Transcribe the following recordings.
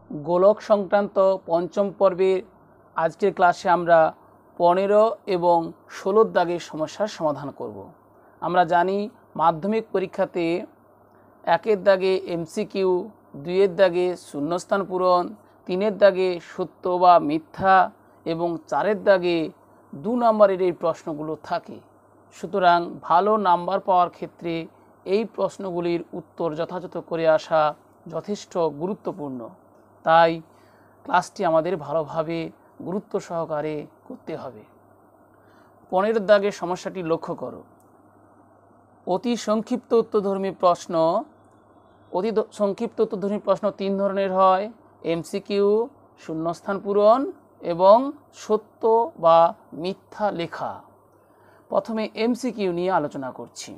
গোলক সংক্রান্ত পঞ্চম পর্বের আজকের ক্লাসে আমরা 15 এবং 16 দাগের সমস্যার সমাধান করব। আমরা জানি মাধ্যমিক পরীক্ষাতে 1 দাগে এমসিকিউ, 2 দাগে শূন্যস্থান পূরণ, 3 দাগে সত্য বা মিথ্যা এবং 4 দাগে 2 নম্বরের এই প্রশ্নগুলো থাকে। সুতরাং ভালো নাম্বার পাওয়ার ক্ষেত্রে এই প্রশ্নগুলির উত্তর যথাযথ করে আসা যথেষ্ট গুরুত্বপূর্ণ। তাই ক্লাসটি আমাদের ভালোভাবে গুরুত্ব সহকারে করতে হবে। 15 দাগের সমস্যাটি লক্ষ্য করো। অতি সংক্ষিপ্ত উত্তরধর্মী প্রশ্ন। অতি সংক্ষিপ্ত উত্তরধর্মী প্রশ্ন 3 ধরনের হয়: এমসিকিউ, শূন্যস্থান পূরণ এবং সত্য বা মিথ্যা লেখা। প্রথমে এমসিকিউ নিয়ে আলোচনা করছি।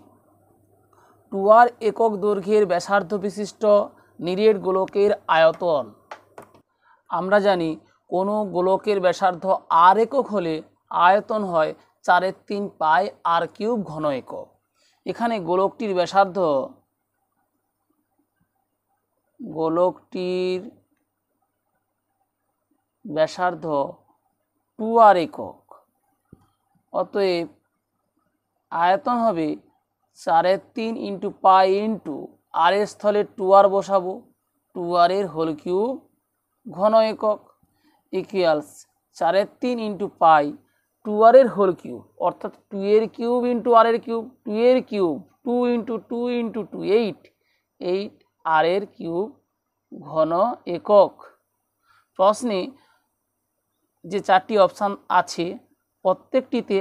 2r একক দৈর্ঘ্যের ব্যাসার্ধ বিশিষ্ট নিরেট গোলকের আয়তন। আমরা জানি কোনো গোলকের ব্যাসার্ধ r একক হলে আয়তন হয় 4/3 পাই r³ ঘন একক। এখানে গোলকটির ব্যাসার্ধ 2r একক, অতএব আয়তন হবে 4/3 ইন্টু পাই ইন্টু r এর স্থলে 2r বসাবো, 2r এর হোল কিউব ঘন একক ইকুয়ালস 4/3 ইন্টু পাই 2r এর হোল কিউব, অর্থাৎ 2 এর কিউব ইন্টু r এর কিউব, 2 এর কিউব 2 ইন্টু 2 ইন্টু 2 8 r এর কিউব ঘন একক। প্রশ্নে যে 4টি অপশান আছে প্রত্যেকটিতে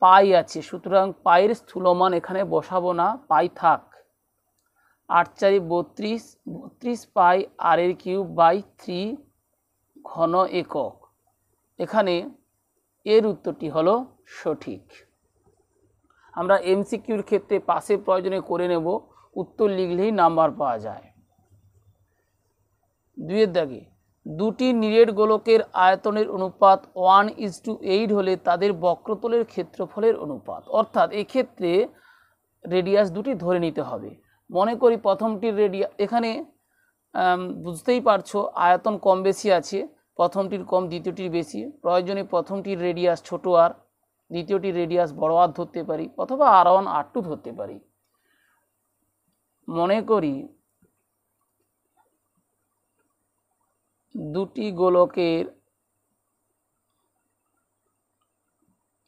পাই আছে, সুতরাং পাইয়ের স্থূলমান এখানে বসাবো না, পাই থাক। 8×4 = 32 পাই r এর কিউব বাই 3 ঘন একক। এখানে এর উত্তরটি হলো সঠিক। আমরা এমসিকিউর ক্ষেত্রে পাশে প্রয়োজনে করে নেব, উত্তর লিখলেই নাম্বার পাওয়া যায়। 2 দাগে দুটি নিরেট গোলকের আয়তনের অনুপাত 1:8 হলে তাদের বক্রতলের ক্ষেত্রফলের অনুপাত, অর্থাৎ এক্ষেত্রে রেডিয়াস দুটি ধরে নিতে হবে। মনে করি প্রথমটির রেডিয়াস, এখানে বুঝতেই পারছো আয়তন কম বেশি আছে, প্রথমটির কম দ্বিতীয়টির বেশি, প্রয়োজনে প্রথমটির রেডিয়াস ছোট আর দ্বিতীয়টির রেডিয়াস বড় আর ধরতে পারি, অথবা r1 r2 ধরতে পারি। মনে করি দুটি গোলকের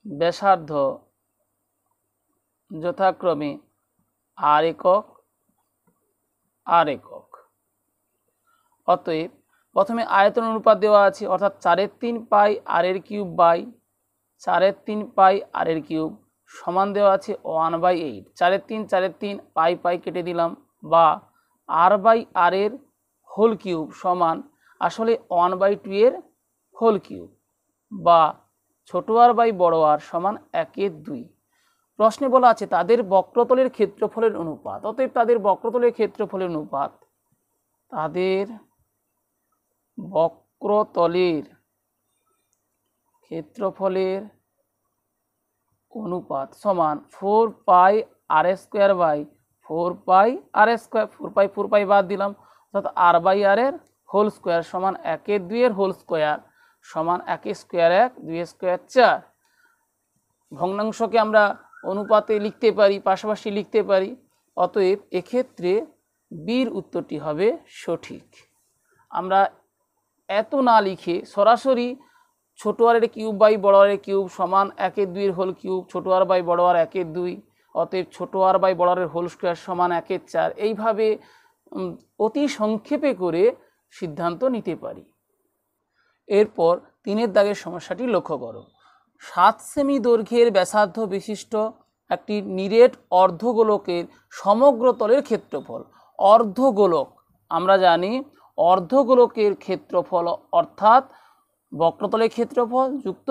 ব্যাসার্ধ যথাক্রমে r একক r একক। অতএব প্রথমে আয়তন অনুপাত দেওয়া আছে, অর্থাৎ 4/3 পাই r এর কিউব বাই 4/3 পাই r এর কিউব সমান দেওয়া আছে 1/8। 4/3 পাই পাই কেটে দিলাম, বা r/r এর হোল কিউব সমান আসলে 1/2 এর হোল কিউব, বা ছোট r বাই বড় r সমান 1/2। প্রশ্নে বলা আছে তাদের বক্রতলের ক্ষেত্রফলের অনুপাত। অতএব তাদের বক্রতলের ক্ষেত্রফলের অনুপাত সমান 4 পাই r² বাই 4 পাই r²। 4 পাই বাদ দিলাম, অর্থাৎ r/r এর হোল স্কোয়ার সমান 1/2 এর হোল স্কোয়ার সমান 1 স্কোয়ার 1, 2 স্কোয়ার 4। ভগ্নাংশকে আমরা অনুপাতে লিখতে পারি, পাশাপাশি লিখতে পারি। অতএব এক্ষেত্রে বির উত্তরটি হবে সঠিক। আমরা এত না লিখে সরাসরি ছোট r এর কিউব বাই বড় r এর কিউব সমান 1/2 এর হোল কিউব, ছোট r বাই বড় r 1/2, অতএব ছোট r বাই বড় r এর হোল স্কোয়ার সমান 1/4। এইভাবে অতি সংক্ষেপে করে সিদ্ধান্ত নিতে পারি। এরপর 3 দাগের সমস্যাটি লক্ষ্য করো। 7 সেমি দৈর্ঘ্যের ব্যাসার্ধ বিশিষ্ট একটি নিরেট অর্ধগোলকের সমগ্র তলের ক্ষেত্রফল। অর্ধগোলক, আমরা জানি অর্ধগোলকের ক্ষেত্রফল অর্থাৎ বক্রতলের ক্ষেত্রফল যুক্ত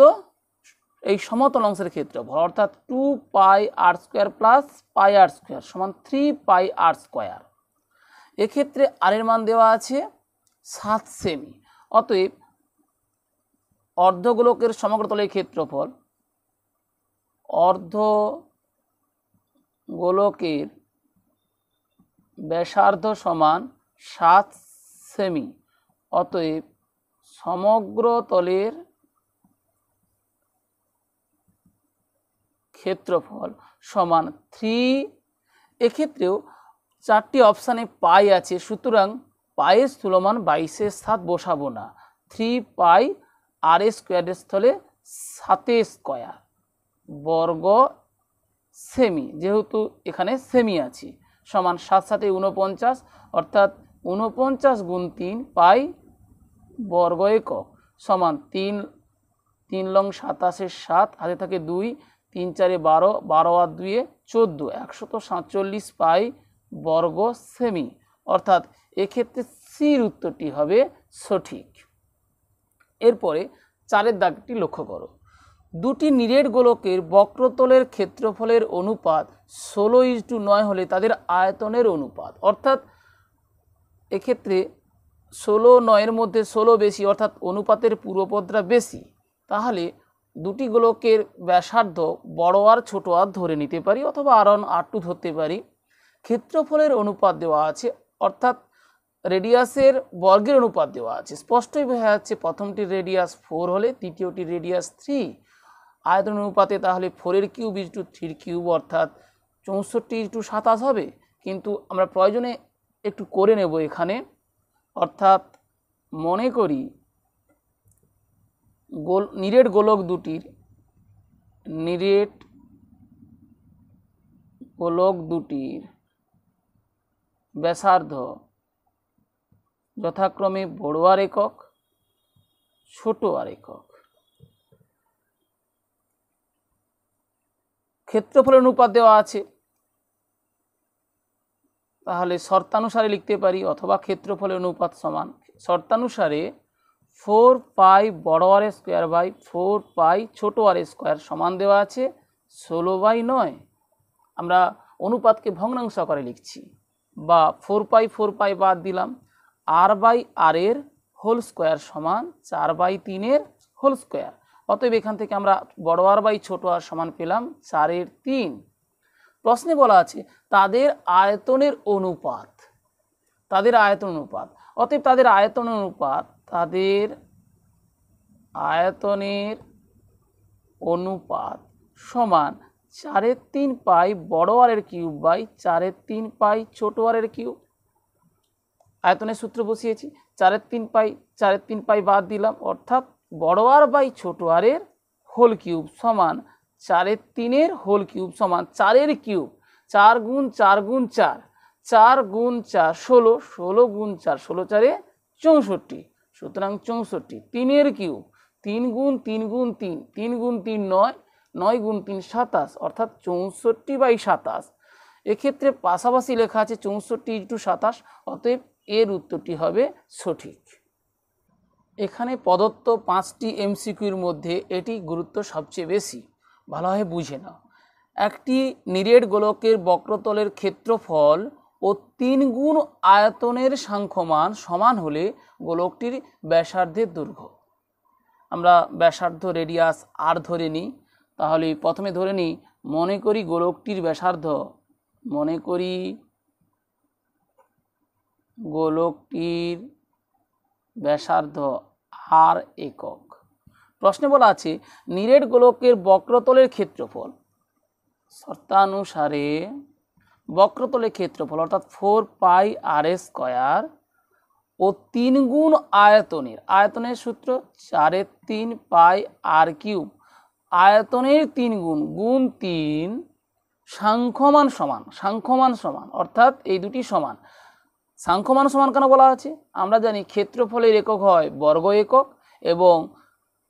এই সমতল অংশের ক্ষেত্রফল, অর্থাৎ 2 পাই r² প্লাস পাই r² সমান 3 পাই r²। এক্ষেত্রে r এর মান দেওয়া আছে 7 সেমি। অতএব অর্ধগোলকের সমগ্র তলের ক্ষেত্রফল, অর্ধগোলকের ব্যাসার্ধ সমান 7 সেমি, অতএব সমগ্র তলের ক্ষেত্রফল সমান 3। এক্ষেত্রেও 4টি অপশানে পাই আছে, সুতরাং পায়ের স্থূলমান 22/7 বসাবো না। 3 পাই আর স্কোয়ারের স্থলে 7 স্কোয়ার বর্গ সেমি, যেহেতু এখানে সেমি আছে, সমান 7 7 49, অর্থাৎ 49 গুণ 3 পাই বর্গ একক সমান 3 3 লং 27 7, হাতে থাকে 2, 3 4 12, 12 আর 2 14, 147 পাই বর্গ সেমি, অর্থাৎ এক্ষেত্রে সির উত্তরটি হবে সঠিক। এরপরে 4 দাগটি লক্ষ্য করো। দুটি নিরেট গোলকের বক্রতলের ক্ষেত্রফলের অনুপাত 16:9 হলে তাদের আয়তনের অনুপাত, অর্থাৎ এক্ষেত্রে 16:9 মধ্যে 16 বেশি, অর্থাৎ অনুপাতের পূর্বপদটা বেশি, তাহলে দুটি গোলকের ব্যাসার্ধ বড় আর ছোট আর ধরে নিতে পারি, অথবা R1 R2 ধরতে পারি। ক্ষেত্রফলের অনুপাত দেওয়া আছে, অর্থাৎ রেডিয়াসের বর্গের অনুপাত দেওয়া আছে। স্পষ্টই বোঝা যাচ্ছে প্রথমটির রেডিয়াস 4 হলে তৃতীয়টির রেডিয়াস 3। আয়তন অনুপাতে তাহলে 4 কিউব = 3 কিউব, অর্থাৎ 64:27 হবে। কিন্তু আমরা প্রয়োজনে একটু করে নেব এখানে, অর্থাৎ মনে করি নিরেট গোলক দুটির ব্যাসার্ধ যথাক্রমে বড় আর একক, ছোট আর একক। ক্ষেত্রফলের অনুপাত দেওয়া আছে, তাহলে শর্তানুসারে লিখতে পারি, অথবা ক্ষেত্রফলের অনুপাত সমান শর্তানুসারে 4 পাই বড় আর স্কোয়ার বাই 4 পাই ছোট আর স্কোয়ার সমান দেওয়া আছে 16/9। আমরা অনুপাতকে ভগ্নাংশ আকারে লিখছি, বা 4 পাই বাদ দিলাম, r/r এর হোল স্কোয়ার সমান 4/3 এর হোল স্কোয়ার। অতএব এখান থেকে আমরা বড় আর বাই ছোট আর সমান পেলাম 4/3। প্রশ্নে বলা আছে তাদের আয়তনের অনুপাত, অতএব তাদের আয়তনের অনুপাত সমান 4/3 পাই বড় আর এর কিউব বাই 4/3 পাই ছোট আর এর কিউব। আয়তনের সূত্র বসিয়েছি, 4/3 পাই বাদ দিলাম, অর্থাৎ বড় আর বাই ছোট আর এর হোল কিউব সমান 4/3 এর হোল কিউব সমান 4 এর কিউব, 4 গুণ 4 গুণ 4, 4 গুণ 4 16, 16 গুণ 4 16 4 64, সুতরাং 64। 3 এর কিউব 3 গুণ 3 গুণ 3, 3 গুণ 3 9, 9 গুণ 3 27, অর্থাৎ 64/27। এক্ষেত্রে পাশাপাশি লেখা আছে 64:27, অতএব এর উত্তরটি হবে সঠিক। এখানে প্রদত্ত 5টি এমসিকিউর মধ্যে এটি গুরুত্ব সবচেয়ে বেশি, ভালোভাবে বুঝে নাও। একটি নিরেট গোলকের বক্রতলের ক্ষেত্রফল ও 3 গুণ আয়তনের সাংখ্যমান সমান হলে গোলকটির ব্যাসার্ধের দৈর্ঘ্য। আমরা ব্যাসার্ধ রেডিয়াস আর ধরে নিই, তাহলে প্রথমে ধরে নিই, মনে করি গোলকটির ব্যাসার্ধ আর একক। প্রশ্নে বলা আছে নিরেট গোলকের বক্রতলের ক্ষেত্রফল, শর্তানুসারে বক্রতলের ক্ষেত্রফল অর্থাৎ 4 পাই আর স্কোয়ার ও 3 গুণ আয়তনের সূত্র 4/3 পাই আর কিউব, আয়তনের 3 গুণ 3 সাংখ্যমান সমান, অর্থাৎ এই দুটি সমান। সাংখ্যমান সমান কেন বলা আছে? আমরা জানি ক্ষেত্রফলের একক হয় বর্গ একক এবং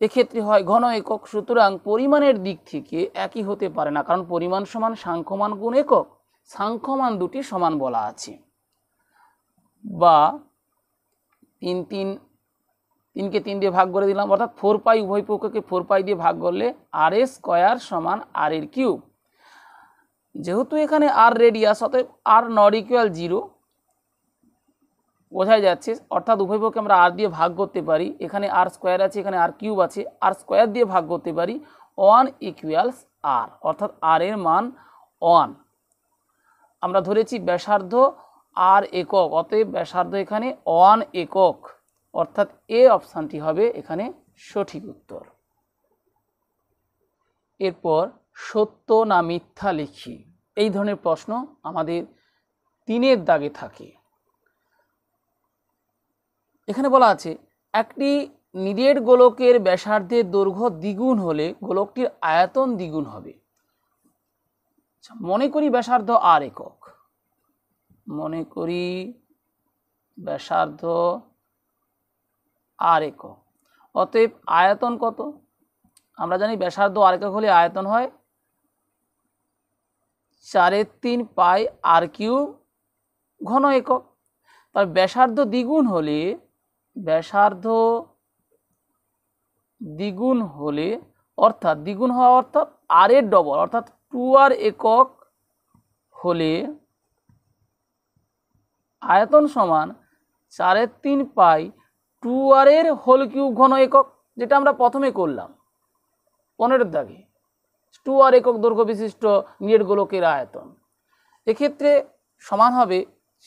এক্ষেত্রে হয় ঘন একক, সুতরাং পরিমাণের দিক থেকে একই হতে পারে না, কারণ পরিমাণ সমান সাংখ্যমান গুণ একক, সাংখ্যমান দুটি সমান বলা আছে। বা 3কে 3 দিয়ে ভাগ করে দিলাম, অর্থাৎ 4 পাই উভয় পক্ষকে 4 পাই দিয়ে ভাগ করলে আর স্কোয়ার সমান আর এর কিউব। যেহেতু এখানে আর রেডিয়াস, অতএব আর নট ইকুয়াল 0 বোঝাই যাচ্ছে, অর্থাৎ উভয় পক্ষে আমরা আর দিয়ে ভাগ করতে পারি। এখানে আর স্কোয়ার আছে, এখানে আর কিউব আছে, আর স্কোয়ার দিয়ে ভাগ করতে পারি। 1 ইকুয়ালস আর, অর্থাৎ আর এর মান 1। আমরা ধরেছি ব্যাসার্ধ আর একক, অতএব ব্যাসার্ধ এখানে 1 একক। অর্থাৎ এ অপশানটি হবে এখানে সঠিক উত্তর। এরপর সত্য না মিথ্যা লিখি, এই ধরনের প্রশ্ন আমাদের 3-এর দাগে থাকে। এখানে বলা আছে একটি নিরেট গোলকের ব্যাসার্ধের দৈর্ঘ্য দ্বিগুণ হলে গোলকটির আয়তন দ্বিগুণ হবে। মনে করি ব্যাসার্ধ r একক, মনে করি ব্যাসার্ধ r একক, অতএব আয়তন কত? আমরা জানি ব্যাসার্ধ r একক হলে আয়তন হয় 4/3 পাই r³ ঘন একক। তার ব্যাসার্ধ দ্বিগুণ হলে, ব্যাসার্ধ দ্বিগুণ হলে অর্থাৎ দ্বিগুণ হওয়া অর্থাৎ r এর ডবল অর্থাৎ 2r একক হলে আয়তন সমান 4/3 পাই 2r এর হোল কিউব ঘন একক, যেটা আমরা প্রথমে করলাম 15-এর দাগে। 2r একক দৈর্ঘ্য বিশিষ্ট নিরেট গোলকের আয়তন এক্ষেত্রে সমান হবে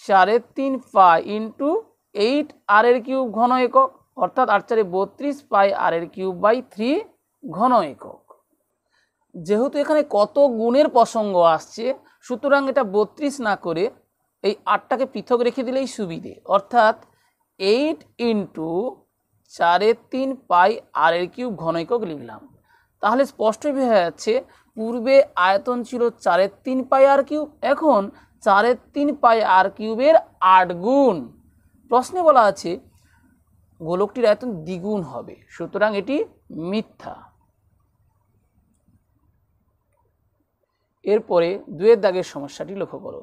4/3 পাই ইন্টু 8r এর কিউব ঘন একক, অর্থাৎ 8×4 = 32 পাই r এর কিউব বাই 3 ঘন একক। যেহেতু এখানে কত গুণের প্রসঙ্গ আসছে, সুতরাং এটা 32 না করে এই 8টাকে পৃথক রেখে দিলেই সুবিধে, অর্থাৎ 8 ইন্টু 4/3 পাই r এর কিউব ঘন একক লিখলাম। তাহলে স্পষ্টই বোঝা যাচ্ছে পূর্বে আয়তন ছিল 4/3 পাই r কিউব, এখন 4/3 পাই r কিউবের 8 গুণ। প্রশ্নে বলা আছে গোলকটির আয়তন দ্বিগুণ হবে, সুতরাং এটি মিথ্যা। এরপরে 2-এর দাগের সমস্যাটি লক্ষ্য করো।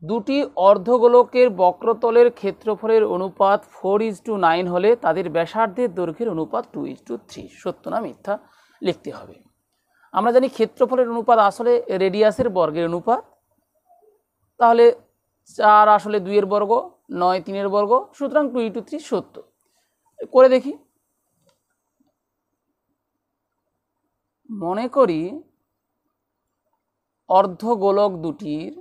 দুটি অর্ধগোলকের বক্রতলের ক্ষেত্রফলের অনুপাত 4:9 হলে তাদের ব্যাসার্ধের দৈর্ঘ্যের অনুপাত 2:3। সত্য না মিথ্যা লিখতে হবে। আমরা জানি ক্ষেত্রফলের অনুপাত আসলে রেডিয়াসের বর্গের অনুপাত, তাহলে 4 আসলে 2-এর বর্গ, 9 3-এর বর্গ, সুতরাং 2:3 সত্য। করে দেখি। মনে করি অর্ধগোলক দুটির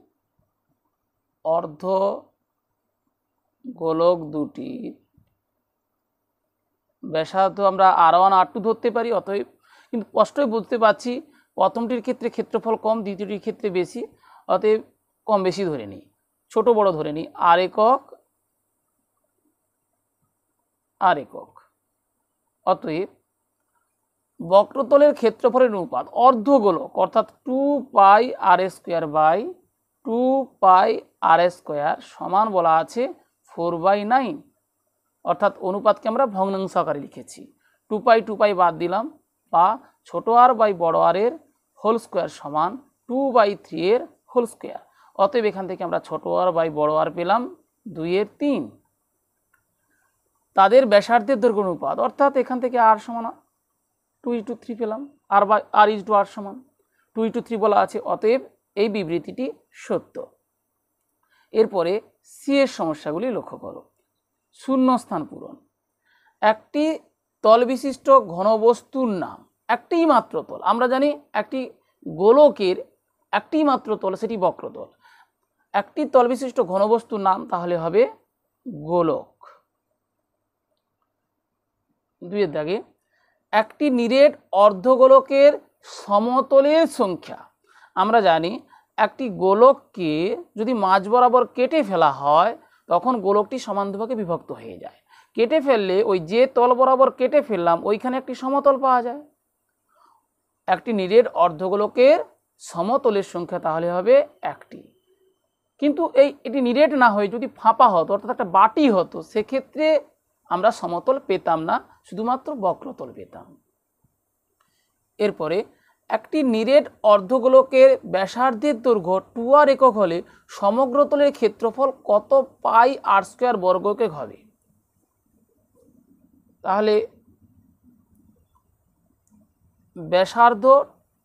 ব্যাসার্ধ আমরা r1 r2 ধরতে পারি, অতএব কিন্তু স্পষ্টই বুঝতে পারছি প্রথমটির ক্ষেত্রে ক্ষেত্রফল কম, দ্বিতীয়টির ক্ষেত্রে বেশি, অতএব কম বেশি ধরে নিই, ছোট বড় ধরে নিই, r একক r একক। অতএব বক্রতলের ক্ষেত্রফলের অনুপাত অর্ধগোলক অর্থাৎ 2 পাই r² বাই 2 পাই r² সমান বলা আছে 4/9, অর্থাৎ অনুপাতকে আমরা ভগ্নাংশ আকারে লিখেছি। 2 পাই বাদ দিলাম, বা ছোট r বাই বড় r এর হোল স্কোয়ার সমান 2/3 এর হোল স্কোয়ার। অতএব এখান থেকে আমরা ছোট r বাই বড় r পেলাম 2/3। তাদের ব্যাসার্ধের দৈর্ঘ্য অনুপাত অর্থাৎ এখান থেকে r সমান 2:3 পেলাম, r সমান 2:3 বলা আছে, অতএব এই বিবৃতিটি সত্য। এরপরে সি এর সমস্যাগুলি লক্ষ্য করো। শূন্যস্থান পূরণ। একটি তল বিশিষ্ট ঘনবস্তুর নাম, একটি মাত্র তল, আমরা জানি একটি গোলকের একটি মাত্র তল সেটি বক্রতল। একটি তল বিশিষ্ট ঘনবস্তুর নাম তাহলে হবে গোলক। 2-এর দাগে একটি নিরেট অর্ধগোলকের সমতলের সংখ্যা। আমরা জানি একটি গোলককে যদি মাঝ বরাবর কেটে ফেলা হয় তখন গোলকটি সমান দুভাগে বিভক্ত হয়ে যায়। কেটে ফেললে ওই যে তল বরাবর কেটে ফেললাম ওইখানে একটি সমতল পাওয়া যায়। একটি নিরেট অর্ধগোলকের সমতলের সংখ্যা তাহলে হবে 1টি। কিন্তু এটি নিরেট না হয়ে যদি ফাঁপা হতো অর্থাৎ একটা বাটি হতো, সেক্ষেত্রে আমরা সমতল পেতাম না, শুধুমাত্র বক্রতল পেতাম। এরপরে একটি নিরেট অর্ধগোলকের ব্যাসার্ধের দৈর্ঘ্য 2r একক হলে সমগ্র তলের ক্ষেত্রফল কত পাই r² বর্গ একক হবে? তাহলে ব্যাসার্ধ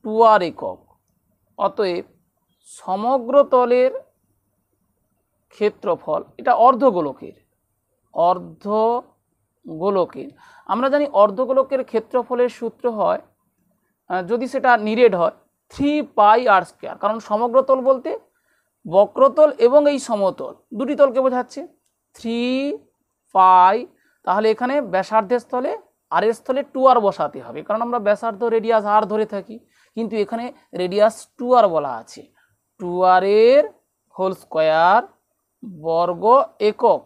2r একক, অতএব সমগ্র তলের ক্ষেত্রফল, এটা অর্ধগোলকের আমরা জানি অর্ধগোলকের ক্ষেত্রফলের সূত্র হয়, যদি সেটা নিরেট হয় 3 পাই r², কারণ সমগ্র তল বলতে বক্রতল এবং এই সমতল দুটি তলকে বোঝাচ্ছে। 3 পাই, তাহলে এখানে ব্যাসার্ধের স্থলে আর এর স্থলে 2r বসাতে হবে, কারণ আমরা ব্যাসার্ধ রেডিয়াস r ধরে থাকি, কিন্তু এখানে রেডিয়াস 2r বলা আছে। 2r এর হোল স্কোয়ার বর্গ একক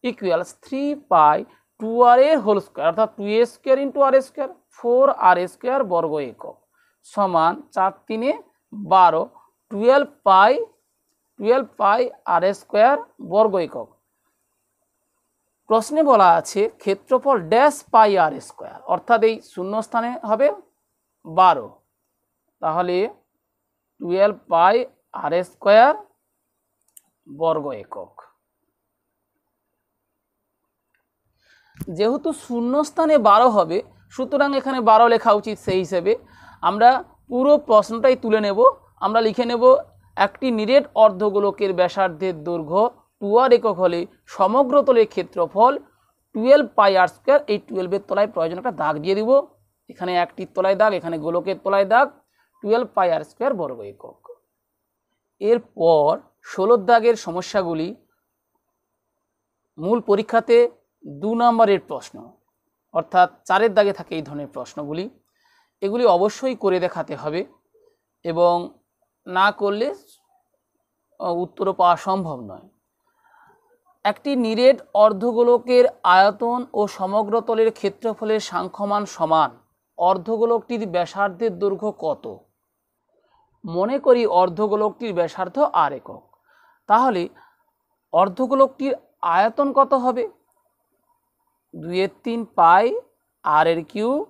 ইকুয়ালস 3 পাই 2r এর হোল স্কোয়ার, অর্থাৎ 2a স্কোয়ার ইন্টু আর স্কোয়ার 4r স্কোয়ার বর্গ একক সমান 4 3 12 12 পাই আর স্কোয়ার বর্গ একক। প্রশ্নে বলা আছে ক্ষেত্রফল ড্যাশ পাই আর স্কোয়ার, অর্থাৎ এই শূন্যস্থানে হবে 12, তাহলে 12 পাই আর স্কোয়ার বর্গ একক। যেহেতু শূন্যস্থানে 12 হবে, সুতরাং এখানে 12 লেখা উচিত। সেই হিসেবে আমরা পুরো প্রশ্নটাই তুলে নেব। আমরা লিখে নেব একটি নিরেট অর্ধগোলকের ব্যাসার্ধের দৈর্ঘ্য 2r একক হলে সমগ্র তলের ক্ষেত্রফল 12 পাই আর স্কোয়ার। এই 12 এর তলায় প্রয়োজন একটা দাগ দিয়ে দিব, এখানে একটির তলায় দাগ, এখানে গোলকের তলায় দাগ, 12 পাই আর স্কোয়ার বর্গ একক। এরপর 16 দাগের সমস্যাগুলি মূল পরীক্ষাতে 2 নম্বরের প্রশ্ন, অর্থাৎ 4 দাগে থাকে এই ধরনের প্রশ্নগুলি। এগুলি অবশ্যই করে দেখাতে হবে এবং না করলে উত্তরও পাওয়া সম্ভব নয়। একটি নিরেট অর্ধগোলকের আয়তন ও সমগ্র তলের ক্ষেত্রফলের সাংখ্যমান সমান। অর্ধগোলকটির ব্যাসার্ধের দৈর্ঘ্য কত? মনে করি অর্ধগোলকটির ব্যাসার্ধ r একক, তাহলে অর্ধগোলকটির আয়তন কত হবে? 2/3 পাই r এর কিউব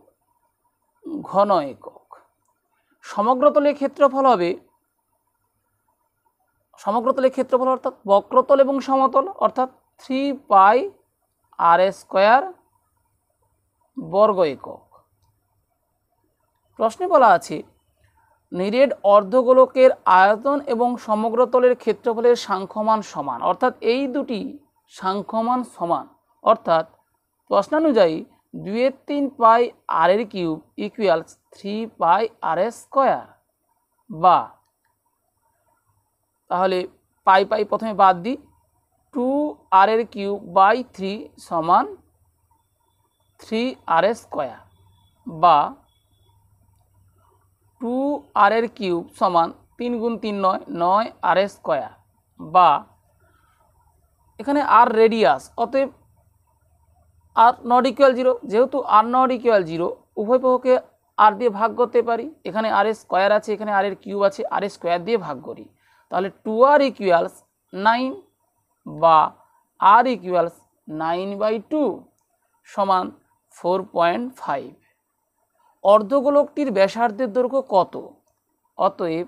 ঘন একক। সমগ্র তলের ক্ষেত্রফল হবে, সমগ্র তলের ক্ষেত্রফল অর্থাৎ বক্রতল এবং সমতল, অর্থাৎ 3 পাই আর স্কোয়ার বর্গ একক। প্রশ্নে বলা আছে নিরেট অর্ধগোলকের আয়তন এবং সমগ্র তলের ক্ষেত্রফলের সাংখ্যমান সমান, অর্থাৎ এই দুটি সাংখ্যমান সমান, অর্থাৎ প্রশ্নানুযায়ী 2/3 পাই আর এর কিউব ইকুয়ালস 3 পাই আর স্কোয়ার, বা তাহলে পাই পাই প্রথমে বাদ দিই, 2r এর কিউব বাই 3 সমান 3r স্কোয়ার, বা 2r এর কিউব সমান 3 গুণ 3 9r স্কোয়ার, বা এখানে r রেডিয়াস, অতএব r নট ইকুয়াল 0, যেহেতু r নট ইকুয়াল 0 উভয় পক্ষকে r দিয়ে ভাগ করতে পারি। এখানে r স্কোয়ার আছে, এখানে r এর কিউব আছে, r স্কোয়ার দিয়ে ভাগ করি, তাহলে 2r ইকুয়ালস 9, বা r ইকুয়ালস 9/2 সমান 4.5। অর্ধগোলকটির ব্যাসার্ধের দৈর্ঘ্য কত? অতএব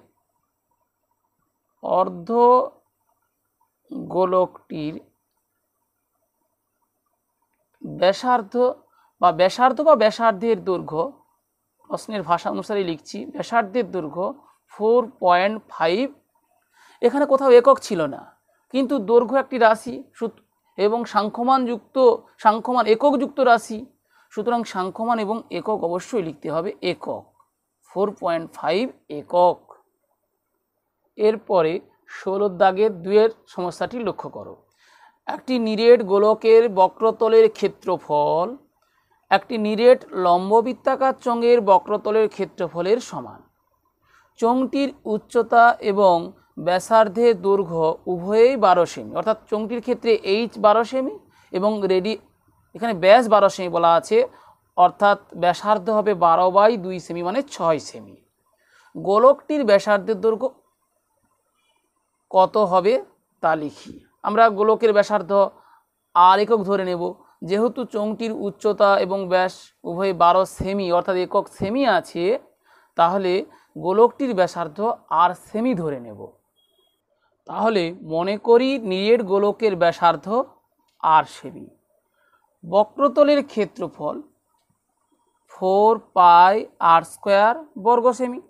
অর্ধগোলকটির ব্যাসার্ধ বা ব্যাসার্ধের দৈর্ঘ্য, প্রশ্নের ভাষা অনুসারে লিখছি, ব্যাসার্ধের দৈর্ঘ্য 4.5। এখানে কোথাও একক ছিল না, কিন্তু দৈর্ঘ্য একটি রাশি এবং সাংখ্যমান একক যুক্ত রাশি, সুতরাং সাংখ্যমান এবং একক অবশ্যই লিখতে হবে একক, 4.5 একক। এরপরে 16 দাগের 2 সমস্যাটি লক্ষ্য করো। একটি নিরেট গোলকের বক্রতলের ক্ষেত্রফল একটি নিরেট লম্ববৃত্তাকার চোঙের বক্রতলের ক্ষেত্রফলের সমান। চোঙটির উচ্চতা এবং ব্যাসার্ধের দৈর্ঘ্য উভয়েই 12 সেমি, অর্থাৎ চোঙটির ক্ষেত্রে h 12 সেমি এবং এখানে ব্যাস 12 সেমি বলা আছে, অর্থাৎ ব্যাসার্ধ হবে 12/2 সেমি মানে 6 সেমি। গোলকটির ব্যাসার্ধের দৈর্ঘ্য কত হবে তা লিখি। আমরা গোলকের ব্যাসার্ধ r একক ধরে নেব, যেহেতু চোঙটির উচ্চতা এবং ব্যাস উভয় 12 সেমি অর্থাৎ একক সেমি আছে, তাহলে গোলকটির ব্যাসার্ধ r সেমি ধরে নেব। তাহলে মনে করি নিরেট গোলকের ব্যাসার্ধ r সেমি। বক্রতলের ক্ষেত্রফল 4 পাই আর স্কোয়ার বর্গ সেমি।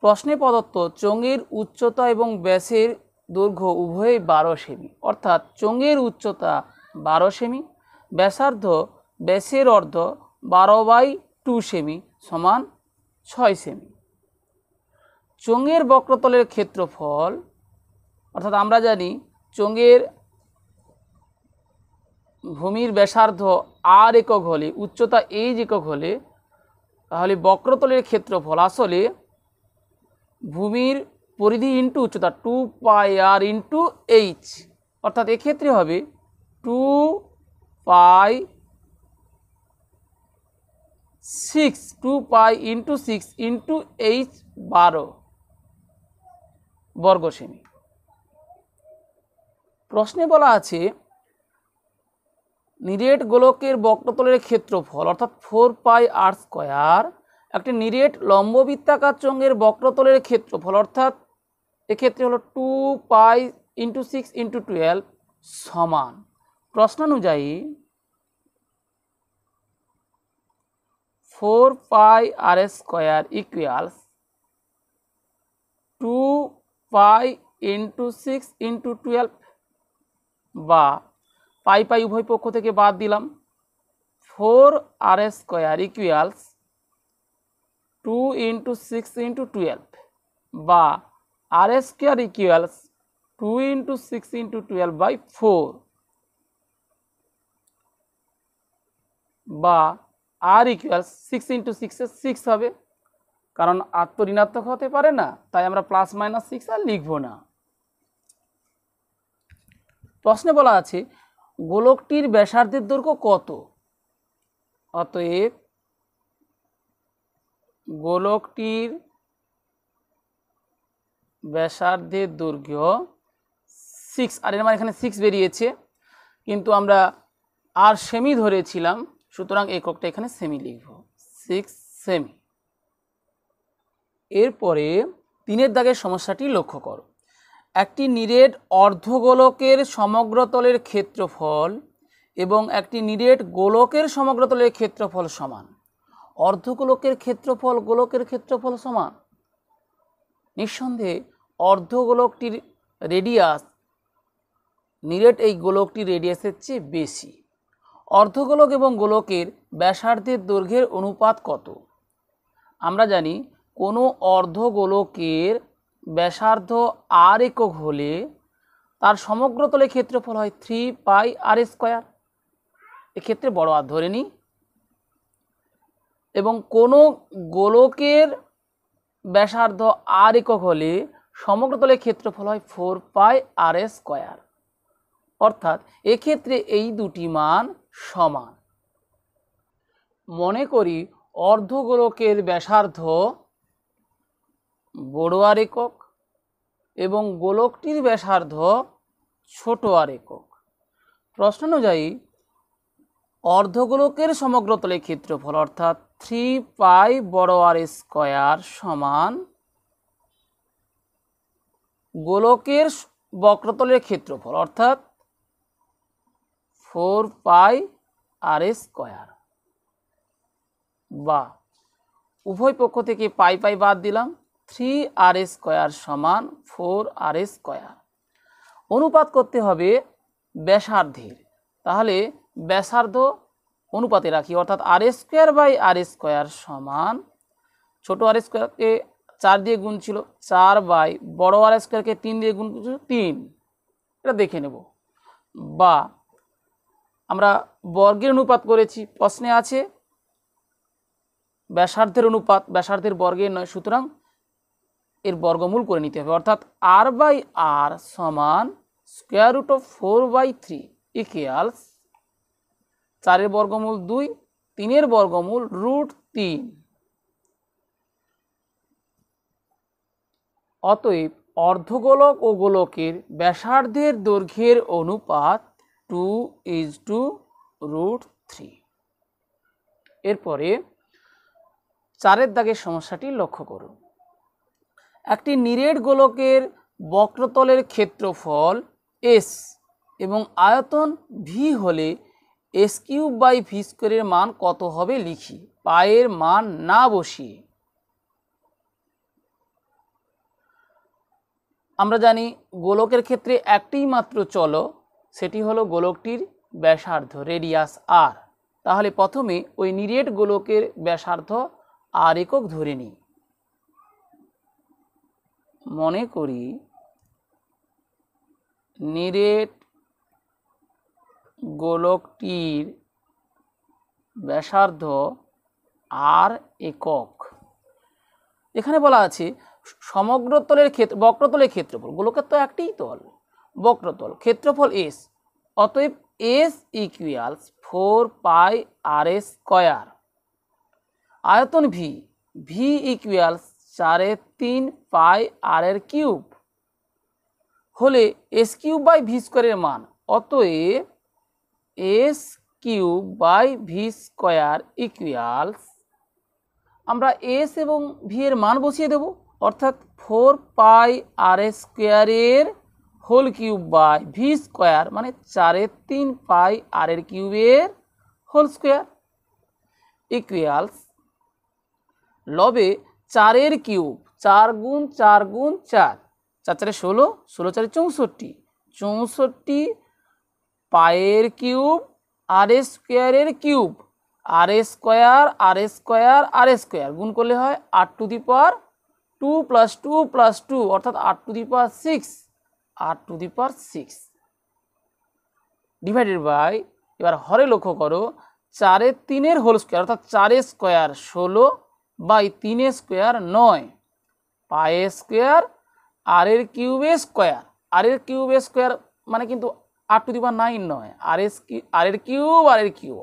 প্রশ্নে প্রদত্ত চোঙের উচ্চতা এবং ব্যাসের দৈর্ঘ্য উভয়ই 12 সেমি, অর্থাৎ চোঙের উচ্চতা 12 সেমি, ব্যাসার্ধ ব্যাসের অর্ধ 12/2 সেমি সমান 6 সেমি। চোঙের বক্রতলের ক্ষেত্রফল, অর্থাৎ আমরা জানি চোঙের ভূমির ব্যাসার্ধ আর একক হলে, উচ্চতা এইচ একক হলে, তাহলে বক্রতলের ক্ষেত্রফল আসলে ভূমির পরিধি ইন্টু উচ্চতা 2 পাই আর ইন্টু এইচ, অর্থাৎ এক্ষেত্রে হবে 2 পাই 2 পাই ইন্টু 6 ইন্টু এইচ 12 বর্গ সেমি। প্রশ্নে বলা আছে নিরেট গোলকের বক্রতলের ক্ষেত্রফল অর্থাৎ 4 পাই আর স্কয়ার একটি নিরেট লম্ববৃত্তাকার চোঙের বক্রতলের ক্ষেত্রফল অর্থাৎ এক্ষেত্রে হলো 2 পাই ইন্টু 6 ইন্টু 12 সমান প্রশ্নানুযায়ী 4 pi r square equals 2 pi into 6 into 12 বা পাই পাই উভয় পক্ষ থেকে বাদ দিলাম 4 r square equals 2 into 6 into 12 বা r square equals 2 into 6 into 12 by 4 বা আর ইকুয়ালস 6 ইন্টু 6 6 হবে, কারণ আর তো ঋণাত্মক হতে পারে না, তাই আমরা প্লাস মাইনাস 6 আর লিখব না। প্রশ্নে বলা আছে গোলকটির ব্যাসার্ধের দৈর্ঘ্য কত? অতএব গোলকটির ব্যাসার্ধের দৈর্ঘ্য 6, আর এর মানে এখানে 6 বেরিয়েছে, কিন্তু আমরা আর সেমি ধরেছিলাম, সুতরাং এককটা এখানে সেমি লিখব, 6 সেমি। এরপরে 3 দাগের সমস্যাটি লক্ষ্য করো। একটি নিরেট অর্ধগোলকের সমগ্রতলের ক্ষেত্রফল এবং একটি নিরেট গোলকের সমগ্রতলের ক্ষেত্রফল সমান। অর্ধগোলকের ক্ষেত্রফল গোলকের ক্ষেত্রফল সমান, নিঃসন্দেহে অর্ধগোলকটির রেডিয়াস নিরেট এই গোলকটির রেডিয়াসের চেয়ে বেশি। অর্ধগোলক এবং গোলকের ব্যাসার্ধের দৈর্ঘ্যের অনুপাত কত? আমরা জানি কোনো অর্ধগোলকের ব্যাসার্ধ আর একক হলে তার সমগ্রতলের ক্ষেত্রফল হয় 3 পাই আর স্কয়ার, এক্ষেত্রে বড় আর ধরে নিই, এবং কোনো গোলকের ব্যাসার্ধ আর একক হলে সমগ্রতলের ক্ষেত্রফল হয় 4 পাই আর স্কয়ার, অর্থাৎ এক্ষেত্রে এই দুটি মান সমান। মনে করি অর্ধগোলকের ব্যাসার্ধ বড় আর একক এবং গোলকটির ব্যাসার্ধ ছোট আর একক। প্রশ্ন অনুযায়ী অর্ধগোলকের সমগ্রতলের ক্ষেত্রফল অর্থাৎ 3 পাই বড় আর স্কয়ার সমান গোলকের বক্রতলের ক্ষেত্রফল অর্থাৎ 4 পাই আর স্কয়ার, বা উভয় পক্ষ থেকে পাই পাই বাদ দিলাম, 3 আর স্কয়ার সমান 4 আর স্কয়ার। অনুপাত করতে হবে ব্যাসার্ধের, তাহলে ব্যাসার্ধ অনুপাতে রাখি, অর্থাৎ আর স্কয়ার বাই আর স্কয়ার সমান ছোট আর স্কয়ারকে 4 দিয়ে গুণ ছিল 4 বাই বড় আর স্কয়ারকে 3 দিয়ে গুণ ছিল 3, এটা দেখে নেব, বা আমরা বর্গের অনুপাত করেছি, প্রশ্নে আছে ব্যাসার্ধের অনুপাত, ব্যাসার্ধের বর্গের নয়, সুতরাং এর বর্গমূল করে নিতে হবে, অর্থাৎ আর বাই আর সমান square root of 4 by 3 equals 4-এর বর্গমূল 2, 3-এর বর্গমূল √3। অতএব অর্ধগোলক ও গোলকের ব্যাসার্ধের দৈর্ঘ্যের অনুপাত 2:√3। এরপরে 4 দাগের সমস্যাটি লক্ষ্য করুন। একটি নিরেট গোলকের বক্রতলের ক্ষেত্রফল s এবং আয়তন v হলে s³ বাই v² এর মান কত হবে লিখি, পায়ের মান না বসিয়ে। আমরা জানি গোলকের ক্ষেত্রে একটিই মাত্র চলক, সেটি হলো গোলকটির ব্যাসার্ধ রেডিয়াস r। তাহলে প্রথমে ওই নিরেট গোলকের ব্যাসার্ধ r একক ধরে নিই। মনে করি নিরেট গোলকটির ব্যাসার্ধ আর একক। এখানে বলা আছে সমগ্র তলের ক্ষেত্র বক্রতলের ক্ষেত্রফল, গোলকের তো একটিই তল, বক্রতল ক্ষেত্রফল এস, অতএব এস ইকুয়ালস 4 π r স্কয়ার। আয়তন V, V equals 4/3 π r cube হলে এস কিউব বাই ভি স্কোয়ারের মান, অতএব S cube by V square equals, আমরা এস এবং ভি এর মান বসিয়ে দেব, অর্থাৎ 4 π r স্কোয়ারের whole cube by V square মানে 4/3 π r কিউবের হোল স্কোয়ার ইকুয়ালস লবে 4 কিউব, 4 গুণ 4 গুণ 4, 4 4 16, 16 4 64, 64 পায়ের কিউব আর স্কোয়ারের কিউব, আর স্কোয়ার আর স্কোয়ার আর স্কোয়ার গুণ করলে হয় r টু দি পাওয়ার 2 + 2 + 2 অর্থাৎ r to the power 6, r to the power 6 divided by, এবার হরে লক্ষ্য করো 4/3 হোল স্কোয়ার অর্থাৎ 4 square 16 by 3 square 9 pi square r এর কিউবে স্কোয়ার, আর এর কিউবে স্কোয়ার মানে কিন্তু r টু দি পাওয়ার 9 নয়, আর এর কিউব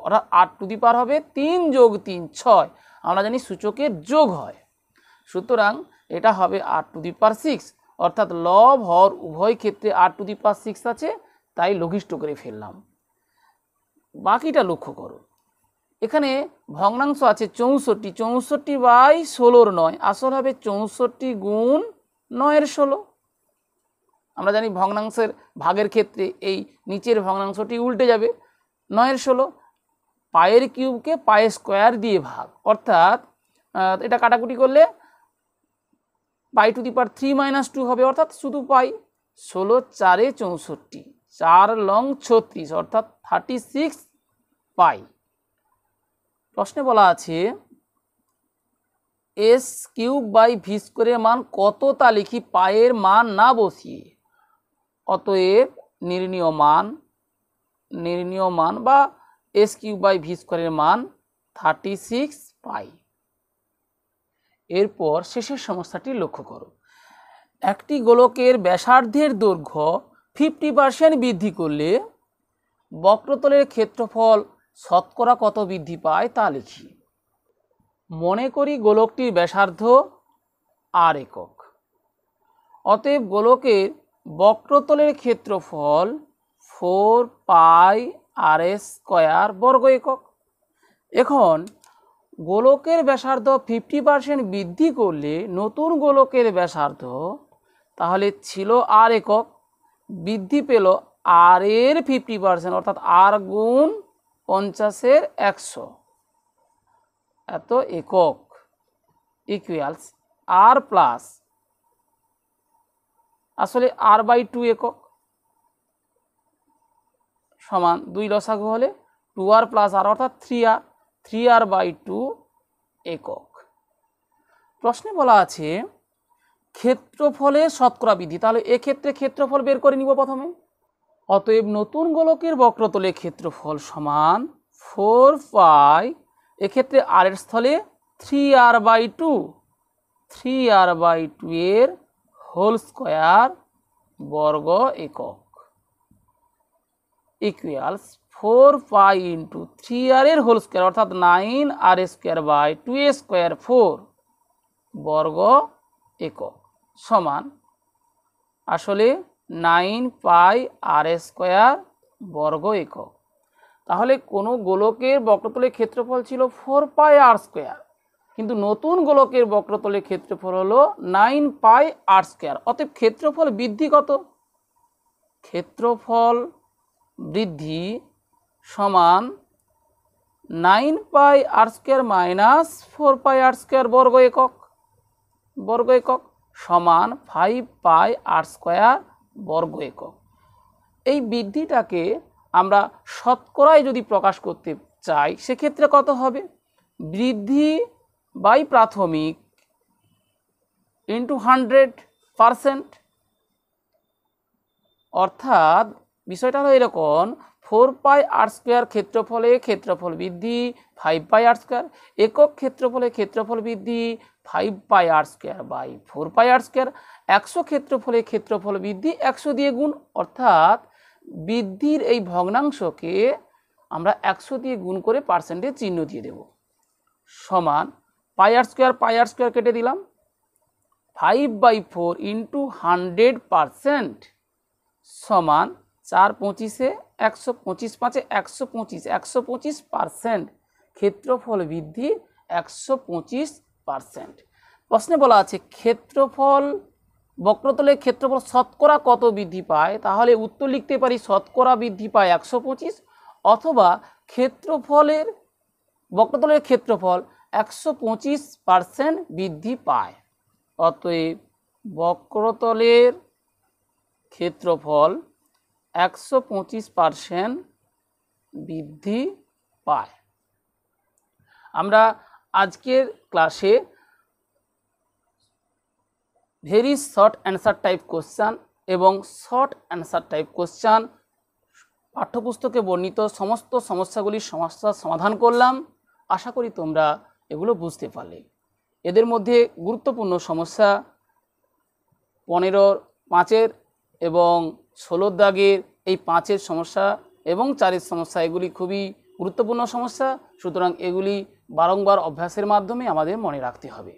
অর্থাৎ r টু দি পাওয়ার হবে 3 + 3 6, আমরা জানি সূচকের যোগ হয়, সুতরাং এটা হবে r টু দি পাওয়ার 6, অর্থাৎ লব হর উভয় ক্ষেত্রে r টু দি পাওয়ার 6 আছে, তাই লঘিষ্ঠ করে ফেললাম। বাকিটা লক্ষ্য করো, এখানে ভগ্নাংশ আছে 64, 64 বাই 16 9, আসল হবে 64 গুণ 9 16। আমরা জানি ভগ্নাংশের ভাগের ক্ষেত্রে এই নিচের ভগ্নাংশটি উল্টে যাবে, 9 16 পায়ের কিউবকে পাই স্কোয়ার দিয়ে ভাগ, অর্থাৎ এটা কাটাকুটি করলে পাই টু দি পাওয়ার 3 - 2 হবে, অর্থাৎ শুধু পাই। 16 4 64, 4 লং 36 অর্থাৎ 36 পাই। প্রশ্নে বলা আছে এস কিউব বাই ভি স্কোয়ারের মান কত তা লিখি পায়ের মান না বসিয়ে, অতএব নির্ণীয় মান বা এস কিউব বাই ভি স্কোয়ারের মান 36 পাই। এরপর শেষের সমস্যাটি লক্ষ্য করো, একটি গোলকের ব্যাসার্ধের দৈর্ঘ্য 50% বৃদ্ধি করলে বক্রতলের ক্ষেত্রফল শতকরা কত বৃদ্ধি পায় তা লিখি। মনে করি গোলকটির ব্যাসার্ধ আর একক, অতএব গোলকের বক্রতলের ক্ষেত্রফল 4 π r স্কয়ার বর্গ একক। এখন গোলকের ব্যাসার্ধ 50% বৃদ্ধি করলে নতুন গোলকের ব্যাসার্ধ তাহলে ছিল আর একক, বৃদ্ধি পেল আর এর 50% অর্থাৎ আর গুণ 50-এর 100 এত একক ইকুয়ালস আর প্লাস, আসলে r/2 একক সমান 2 লসাগু হলে 2r + r অর্থাৎ 3r, 3r/2 একক। প্রশ্নে বলা আছে ক্ষেত্রফলের শতকরা বৃদ্ধি, তাহলে এক্ষেত্রে ক্ষেত্রফল বের করে নিব প্রথমে, অতএব নতুন গোলকের বক্রতলের ক্ষেত্রফল সমান 4 π, এক্ষেত্রে আর এর স্থলে 3r/2, 3r/2 এর হোল স্কয়ার বর্গ একক ইকুয়ালস 4 π × 3r এর হোল স্কয়ার অর্থাৎ 9r² 4 বর্গ একক সমান আসলে 9 π r² বর্গ একক। তাহলে কোনো গোলকের বক্রতলের ক্ষেত্রফল ছিল 4 π r², কিন্তু নতুন গোলকের বক্রতলের ক্ষেত্রফল হলো 9 π r², অতএব ক্ষেত্রফল বৃদ্ধি কত? ক্ষেত্রফল বৃদ্ধি সমান 9 π r² - 4 π r² বর্গ একক সমান 5 π r² বর্গ একক। এই বৃদ্ধিটাকে আমরা শতকরায় যদি প্রকাশ করতে চাই সেক্ষেত্রে কত হবে? বৃদ্ধি বাই প্রাথমিক ইন্টু 100%, অর্থাৎ বিষয়টা হলো এরকম 4πr² ক্ষেত্রফলে ক্ষেত্রফল বৃদ্ধি 5πr², একক ক্ষেত্রফলে ক্ষেত্রফল বৃদ্ধি 5πr²/4πr², 100 ক্ষেত্রফলে ক্ষেত্রফল বৃদ্ধি 100 দিয়ে গুণ, অর্থাৎ বৃদ্ধির এই ভগ্নাংশকে আমরা 100 দিয়ে গুণ করে পার্সেন্টেজ চিহ্ন দিয়ে দেব, সমান πr² কেটে দিলাম, 5/4 ইন্টু 100% সমান 4 25-এ 100, 25 5-এ 125, 125% ক্ষেত্রফল বৃদ্ধি 125%। প্রশ্নে বলা আছে ক্ষেত্রফল বক্রতলের ক্ষেত্রফল শতকরা কত বৃদ্ধি পায়, তাহলে উত্তর লিখতে পারি শতকরা বৃদ্ধি পায় 125, অথবা ক্ষেত্রফলের বক্রতলের ক্ষেত্রফল 125% বৃদ্ধি পায়। অতএব বক্রতলের ক্ষেত্রফল 125% বৃদ্ধি পায়। আমরা আজকের ক্লাসে very short answer type question এবং শর্ট অ্যান্সার টাইপ কোশ্চান পাঠ্যপুস্তকে বর্ণিত সমস্ত সমস্যাগুলির সমস্যার সমাধান করলাম। আশা করি তোমরা এগুলো বুঝতে পারলে। এদের মধ্যে গুরুত্বপূর্ণ সমস্যা 15, 5 এবং 16 দাগের এই 5 সমস্যা এবং 4 সমস্যা, এগুলি খুবই গুরুত্বপূর্ণ সমস্যা, সুতরাং এগুলি বারংবার অভ্যাসের মাধ্যমে আমাদের মনে রাখতে হবে।